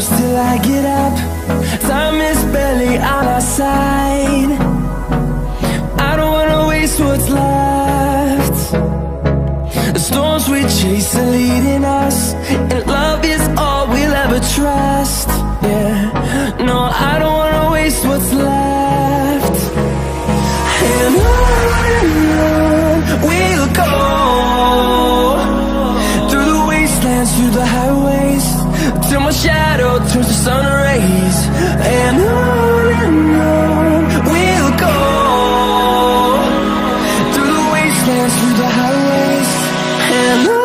close till I get up. Time is barely on our side. I don't wanna waste what's left. The storms we chase are leading us, and love is all we'll ever trust. Yeah, no, I don't wanna waste what's left. And on we'll go, through the wastelands, through the highways, till my shadow turns to sun rays. And on we'll go, through the wastelands, through the highways, and on.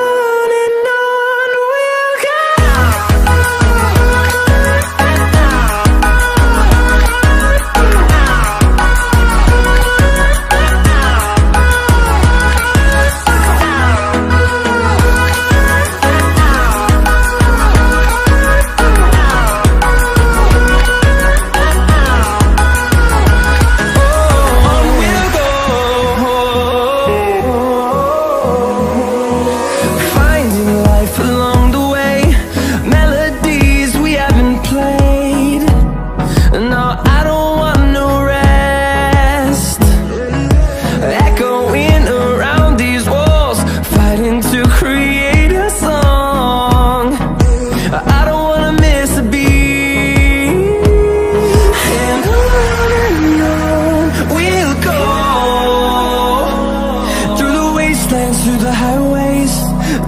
Through the highways,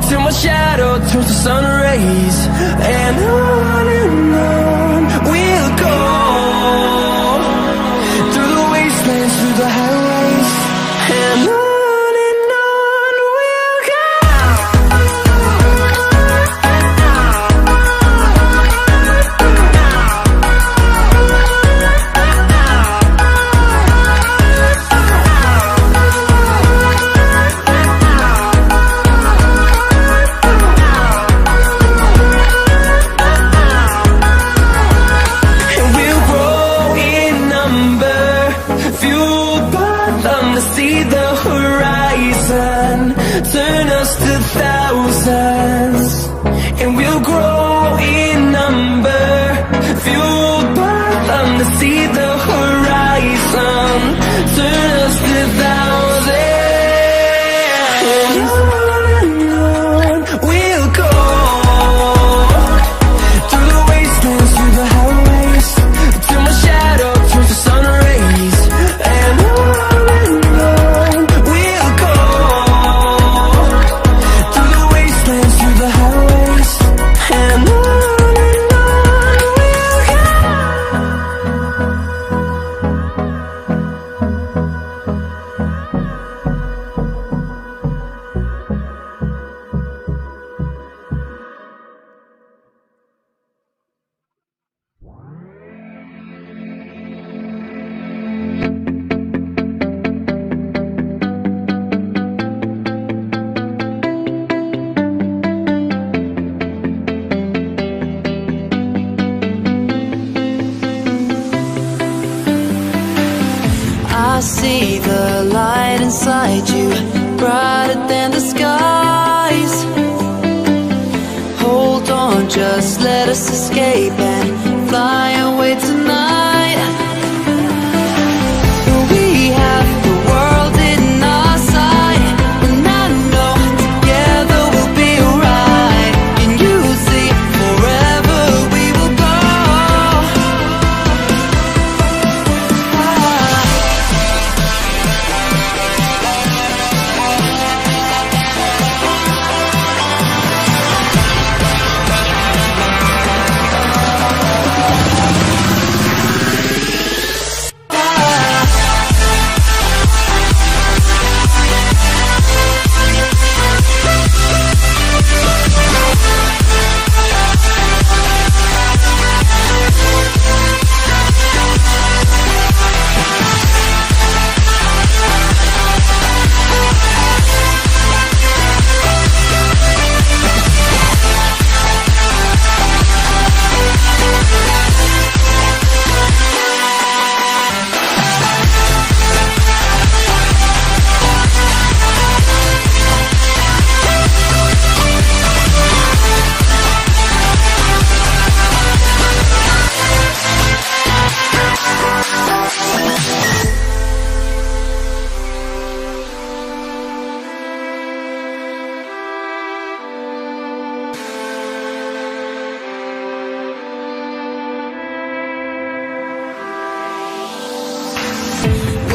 till my shadow turns to sun rays. And on we'll go, through the wastelands, through the highways, and on we'll go. See the horizon, turn us to thousands, and we'll grow in number, fueled by them to see the horizon, turn us to thousands. And on we'll go, through the wastelands, through the highways, till my shadow turns to sun rays. And I see the light inside you, brighter than the skies. Hold on, just let us escape and fly away tonight. We have the world in our sight, and I know together we'll be alright. And you see, forever we will go.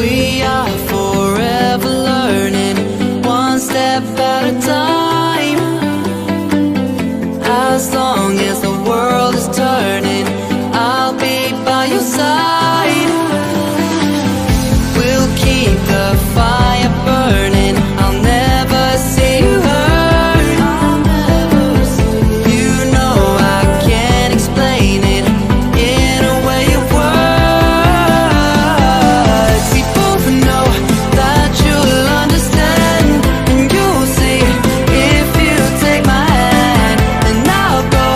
We are forever learning, one step at a time. As long as the world is turning, I'll be by your side. We'll keep the fire burning, I'll never see you hurt. You know I can't explain it in a way of words. We both know that you'll understand, and you'll see if you take my hand, and I'll go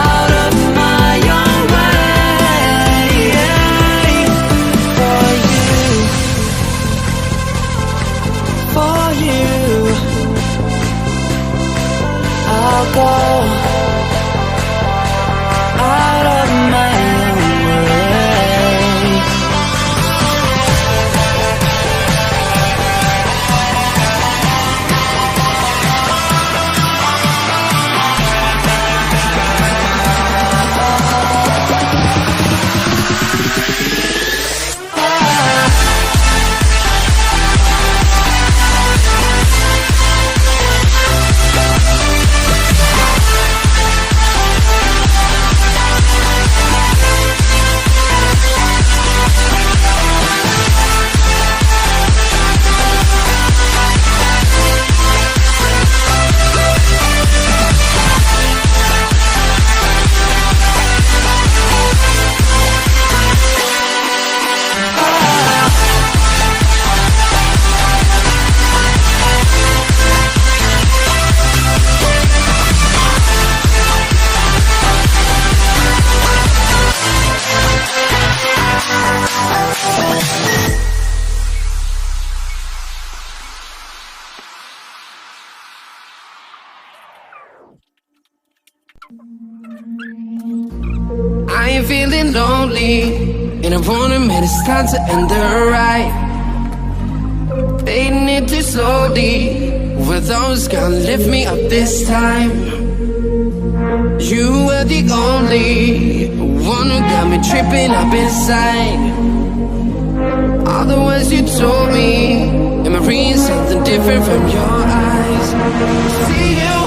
out of my own way for you, for you. I'll go out of my own way. I ain't feeling lonely, and I wanna admit it's time to end the ride. Fading it too slowly, with those gonna lift me up this time. You were the only one who got me tripping up inside. All the words you told me, am I reading something different from your eyes? See you